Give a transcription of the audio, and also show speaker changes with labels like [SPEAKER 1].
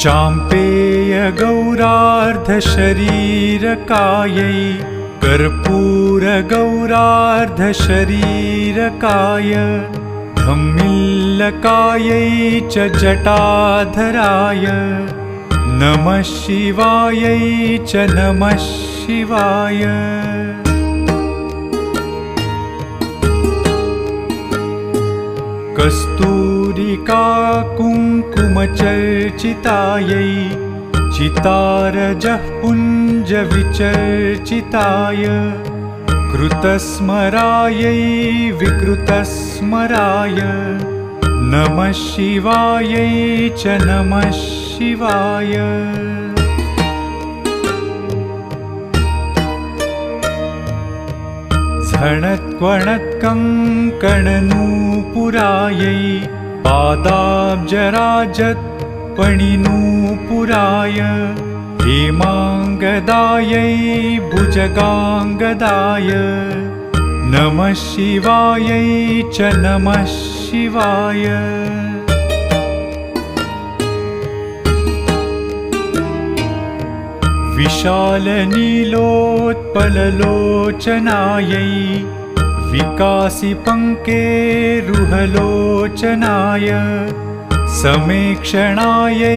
[SPEAKER 1] चाम्पेय गौरार्धशरीरकायै कर्पूर गौरार्धशरीरकाय धम्मिल्लकायै च जटाधराय नमः शिवायै च नमः शिवाय। कस्तूरिका कुङ्कुमचर्चितायै चितारजः पुञ्जविचर्चिताय कृतस्मरायै विकृतस्मराय नमः शिवायै च नमः शिवाय। झणत्क्वणत्कङ्कणनूपुरायै पादाब्जराजत्पणिनूपुराय हेमाङ्गदायै भुजगाङ्गदाय नमः शिवायै च नमः शिवाय। विशालनीलोत्पललोचनायै विकासिपङ्केरुहलोचनाय समेक्षणायै